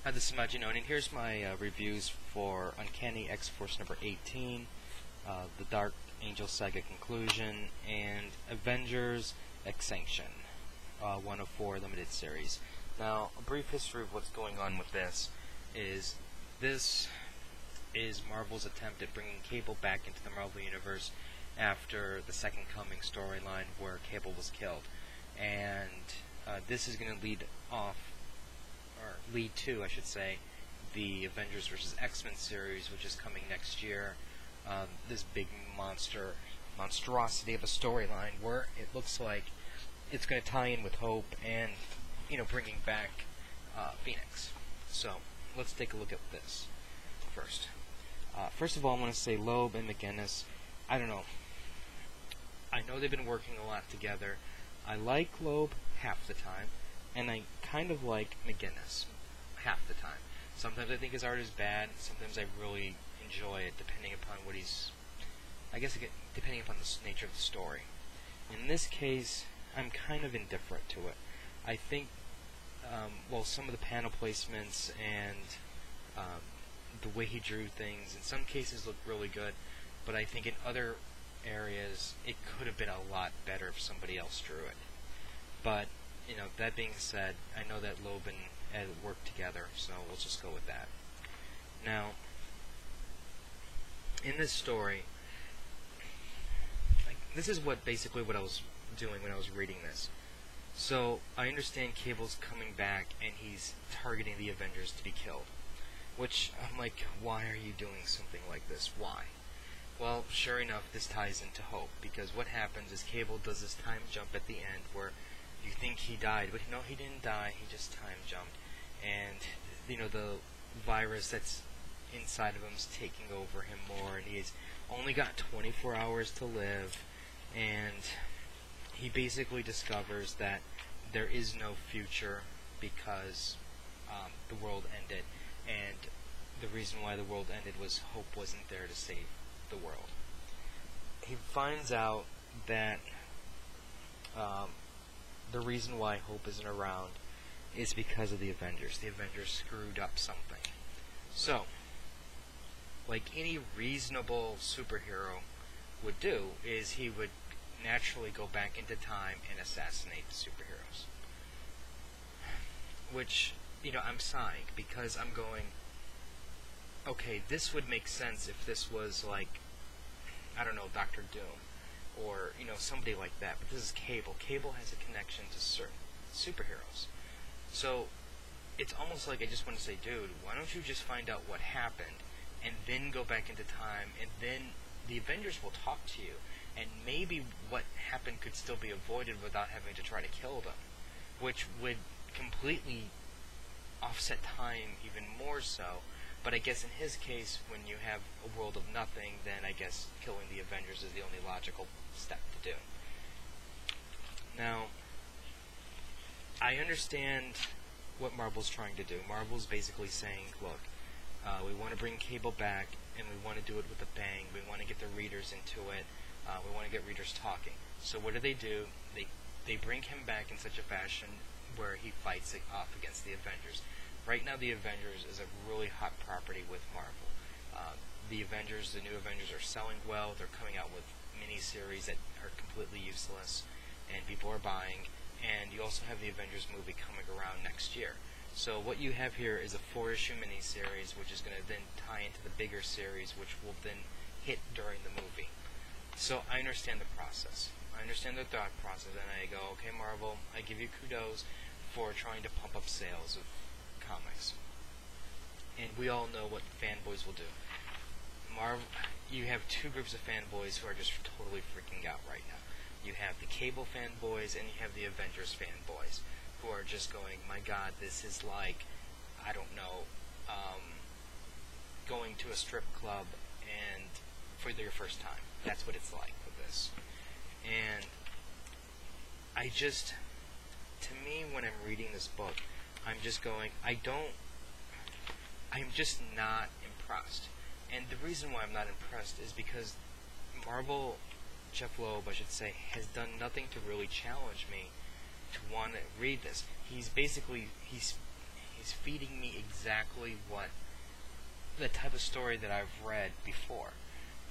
Hi, this is Majino, and here's my reviews for Uncanny X-Force number 18, the Dark Angel Saga Conclusion, and Avengers Xsanction, 104 Limited Series. Now, a brief history of what's going on with this is Marvel's attempt at bringing Cable back into the Marvel Universe after the Second Coming storyline where Cable was killed. And this is going to lead to, I should say, the Avengers vs. X-Men series, which is coming next year. This big monstrosity of a storyline where it looks like it's going to tie in with Hope and, bringing back Phoenix. So, let's take a look at this first. First of all, I want to say Loeb and McGinnis, I don't know. I know they've been working a lot together. I like Loeb half the time, and I kind of like McGinnis half the time. Sometimes I think his art is bad, sometimes I really enjoy it, depending upon depending upon the nature of the story. In this case, I'm kind of indifferent to it. I think, some of the panel placements and the way he drew things, in some cases look really good, but I think in other areas it could have been a lot better if somebody else drew it. But that being said, I know that Loeb and Ed work together, so we'll just go with that. Now, in this story, this is basically what I was doing when I was reading this. So, I understand Cable's coming back and he's targeting the Avengers to be killed. Which, I'm like, why are you doing something like this? Why? Well, sure enough, this ties into Hope, because what happens is Cable does this time jump at the end where you think he died, but no, he didn't die, he just time jumped. And, the virus that's inside of him is taking over him more, and he's only got 24 hours to live, and he basically discovers that there is no future because the world ended, and the reason why the world ended was Hope wasn't there to save the world. He finds out that the reason why Hope isn't around is because of the Avengers. The Avengers screwed up something. So, like any reasonable superhero would do, is he would naturally go back into time and assassinate the superheroes. Which, I'm sighing, because I'm going, okay, this would make sense if this was like, I don't know, Doctor Doom, or, somebody like that, but this is Cable. Cable has a connection to certain superheroes. So, it's almost like I just want to say, dude, why don't you just find out what happened, and then go back into time, and then the Avengers will talk to you, and maybe what happened could still be avoided without having to try to kill them, which would completely offset time even more so. But I guess in his case, when you have a world of nothing, then I guess killing the Avengers is the only logical step to do. Now, I understand what Marvel's trying to do. Marvel's basically saying, look, we want to bring Cable back, and we want to do it with a bang. We want to get the readers into it. We want to get readers talking. So what do? They bring him back in such a fashion where he fights it off against the Avengers. Right now, the Avengers is a really hot property with Marvel. The new Avengers are selling well. They're coming out with miniseries that are completely useless, and people are buying. And you also have the Avengers movie coming around next year. So what you have here is a 4-issue miniseries, which is going to then tie into the bigger series, which will then hit during the movie. So I understand the process. I understand the thought process, and I go, okay, Marvel, I give you kudos for trying to pump up sales of comics. And we all know what fanboys will do. You have two groups of fanboys who are just totally freaking out right now. You have the Cable fanboys, and you have the Avengers fanboys, who are just going, my god, this is like, I don't know, going to a strip club and for your first time. That's what it's like with this. And to me, when I'm reading this book, I'm just going, I'm just not impressed. And the reason why I'm not impressed is because Marvel, Jeff Loeb, I should say, has done nothing to really challenge me to want to read this. He's He's feeding me exactly what the type of story that I've read before.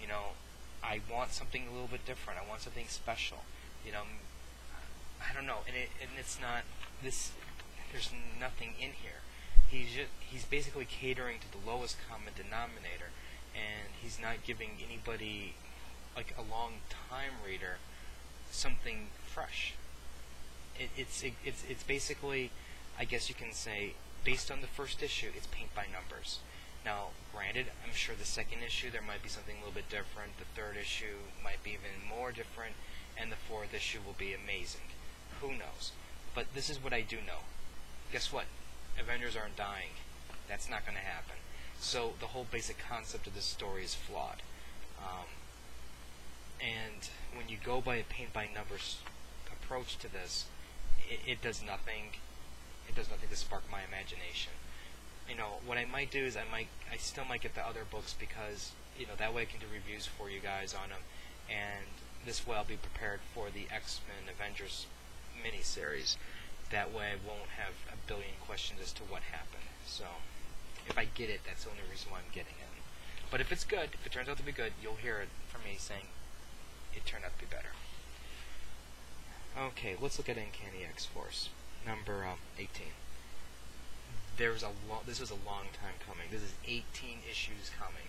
You know, I want something a little bit different. I want something special. You know, I don't know, and it's not this. There's nothing in here. He's basically catering to the lowest common denominator, and he's not giving anybody, like a long time reader, something fresh. It's basically, I guess you can say, based on the first issue, it's paint by numbers. Now, granted, I'm sure the second issue there might be something a little bit different. The third issue might be even more different, and the fourth issue will be amazing. Who knows? But this is what I do know. Guess what? Avengers aren't dying. That's not going to happen. So the whole basic concept of this story is flawed. And when you go by a paint-by-numbers approach to this, it does nothing. It does nothing to spark my imagination. You know, what I might do is I still might get the other books because, you know, that way I can do reviews for you guys on them, and this way I'll be prepared for the X-Men Avengers miniseries. That way I won't have a billion questions as to what happened. So, if I get it, that's the only reason why I'm getting it. But if it's good, if it turns out to be good, you'll hear it from me saying it turned out to be better. Okay, let's look at Uncanny X-Force, number 18. This was a long time coming. This is 18 issues coming,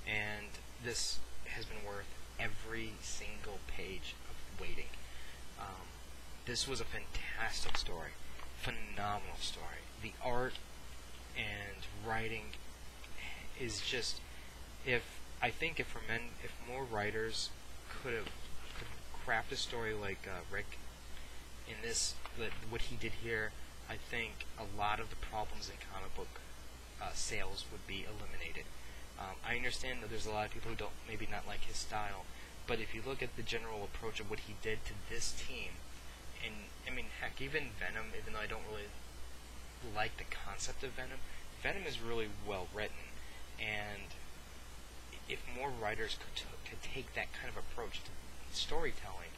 and this has been worth every single page of waiting. This was a fantastic story, phenomenal story. The art and writing is just, if more writers could craft a story like Rick in this, what he did here, I think a lot of the problems in comic book sales would be eliminated. I understand that there's a lot of people who don't maybe not like his style, but if you look at the general approach of what he did to this team, and I mean, heck, even Venom, even though I don't really like the concept of Venom, Venom is really well written, and if more writers could take that kind of approach to storytelling,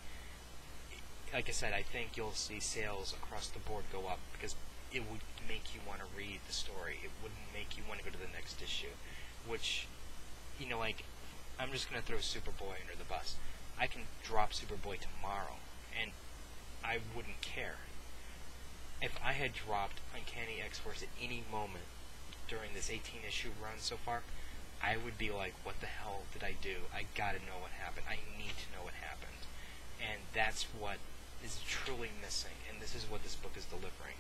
like I said, I think you'll see sales across the board go up because it would make you want to read the story. It would make you want to go to the next issue, which, you know, like, I'm just going to throw Superboy under the bus. I can drop Superboy tomorrow, and I wouldn't care. If I had dropped Uncanny X-Force at any moment during this 18-issue run so far, I would be like, what the hell did I do? I gotta know what happened. I need to know what happened. And that's what is truly missing, and this is what this book is delivering.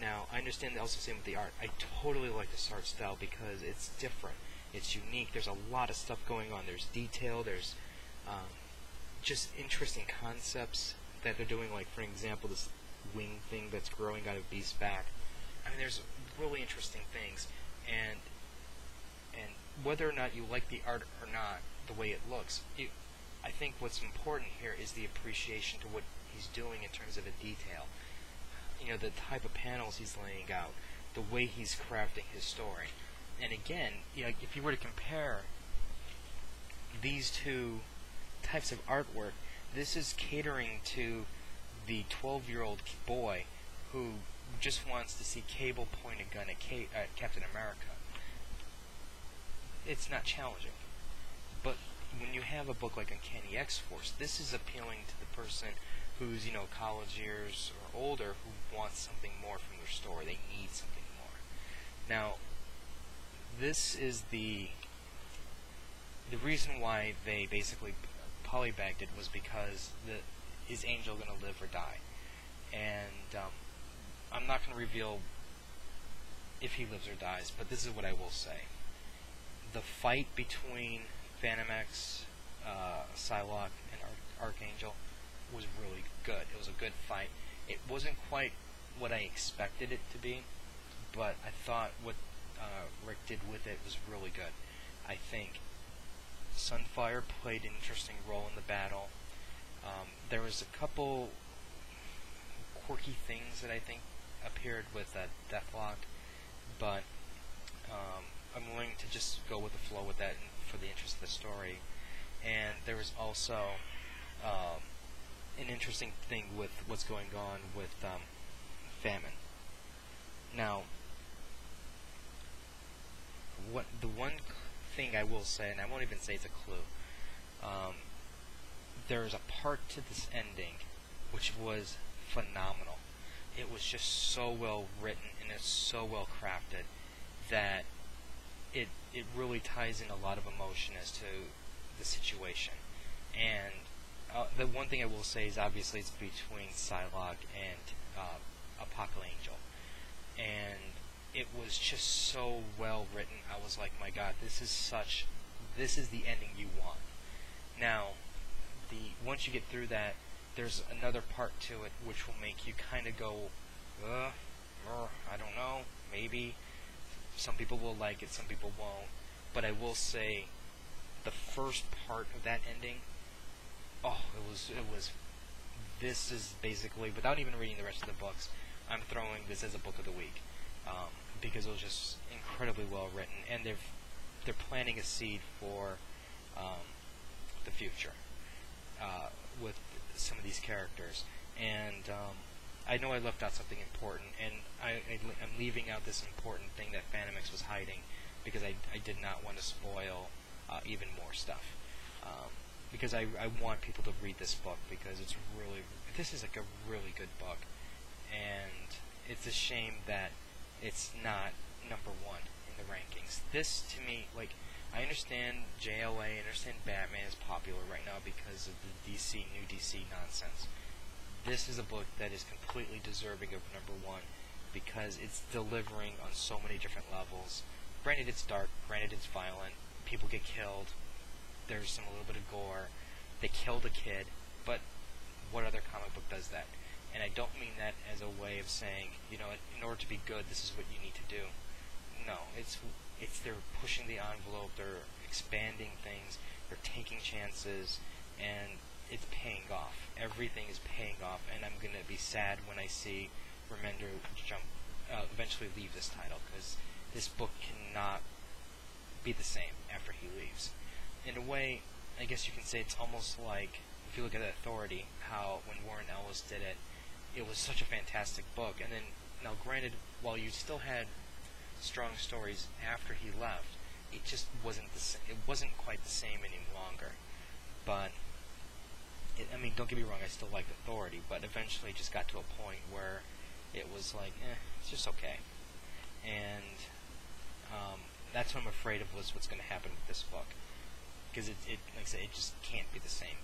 Now, I understand also same with the art. I totally like this art style because it's different. It's unique. There's a lot of stuff going on. There's detail. There's just interesting concepts that they're doing, like, for example, this wing thing that's growing out of Beast's back. I mean, there's really interesting things, and whether or not you like the art or not, the way it looks, I think what's important here is the appreciation to what he's doing in terms of the detail. You know, the type of panels he's laying out, the way he's crafting his story. And again, you know, if you were to compare these two types of artwork, this is catering to the 12-year-old boy who just wants to see Cable point a gun at Captain America. It's not challenging. But when you have a book like Uncanny X-Force, this is appealing to the person who's, you know, college years or older, who wants something more from their story. They need something more. Now, this is the reason why they basically polybagged it was because is Angel going to live or die? And I'm not going to reveal if he lives or dies, but this is what I will say. The fight between Phantom X, Psylocke, and Archangel was really good. It was a good fight. It wasn't quite what I expected it to be, but I thought what Rick did with it was really good. I think Sunfire played an interesting role in the battle. There was a couple quirky things that I think appeared with Deathlock, but I'm willing to just go with the flow with that for the interest of the story. And there was also an interesting thing with what's going on with Famine. Now, the one thing I will say, and I won't even say it's a clue, there's a part to this ending which was phenomenal. It was just so well written and it's so well crafted that it really ties in a lot of emotion as to the situation. And the one thing I will say is obviously it's between Psylocke and Apocalypse, and it was just so well written. I was like, my God, this is the ending you want. Now, once you get through that, there's another part to it which will make you kind of go, I don't know, maybe. Some people will like it, some people won't. But I will say, the first part of that ending, this is basically, without even reading the rest of the books, I'm throwing this as a book of the week. Because it was just incredibly well written, and they're planting a seed for the future with some of these characters. And I know I left out something important, and I'm leaving out this important thing that Fanimix was hiding because I did not want to spoil even more stuff. Because I want people to read this book because this is like a really good book, and it's a shame that it's not number one in the rankings. This, to me, like, I understand JLA, I understand Batman is popular right now because of the new DC nonsense. This is a book that is completely deserving of number one because it's delivering on so many different levels. Granted, it's dark, granted, it's violent, people get killed, there's a little bit of gore, they killed a kid, but what other comic book does that? And I don't mean that as a way of saying, in order to be good, this is what you need to do. No, it's they're pushing the envelope, they're expanding things, they're taking chances, and it's paying off. Everything is paying off, and I'm going to be sad when I see Remender eventually leave this title, because this book cannot be the same after he leaves. In a way, I guess you can say it's almost like, if you look at Authority, how when Warren Ellis did it, it was such a fantastic book. And then, now granted, while you still had strong stories after he left, it just wasn't the same. It wasn't quite the same any longer. But don't get me wrong, I still liked Authority, but eventually it just got to a point where it was like, it's just okay. And that's what I'm afraid of what's going to happen with this book, because like I said, it just can't be the same.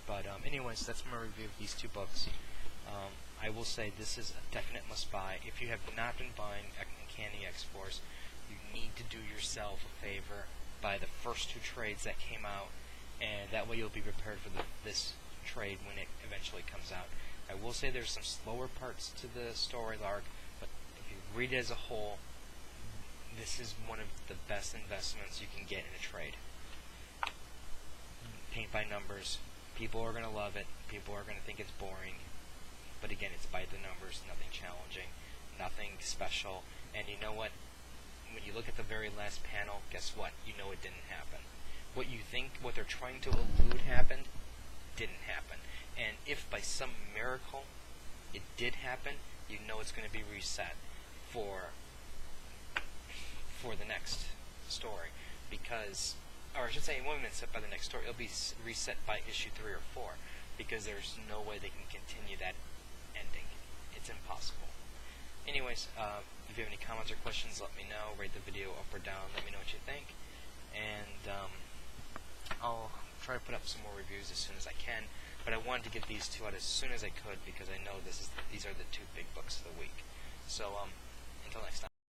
But anyways, that's my review of these two books. I will say this is a definite must-buy. If you have not been buying Uncanny X-Force, you need to do yourself a favor, buy the first two trades that came out, and that way you'll be prepared for this trade when it eventually comes out. I will say there's some slower parts to the story arc, but if you read it as a whole, this is one of the best investments you can get in a trade. Paint by numbers. People are going to love it. People are going to think it's boring. But again, it's by the numbers, nothing challenging, nothing special. And you know what? When you look at the very last panel, guess what? You know it didn't happen. What you think, what they're trying to elude happened, didn't happen. And if by some miracle it did happen, you know it's going to be reset for the next story. Because, or I should say, it won't be reset by the next story. It'll be reset by issue 3 or 4. Because there's no way they can continue that ending. It's impossible. Anyways, if you have any comments or questions, let me know. Rate the video up or down. Let me know what you think. And I'll try to put up some more reviews as soon as I can. But I wanted to get these two out as soon as I could because I know these are the two big books of the week. So until next time.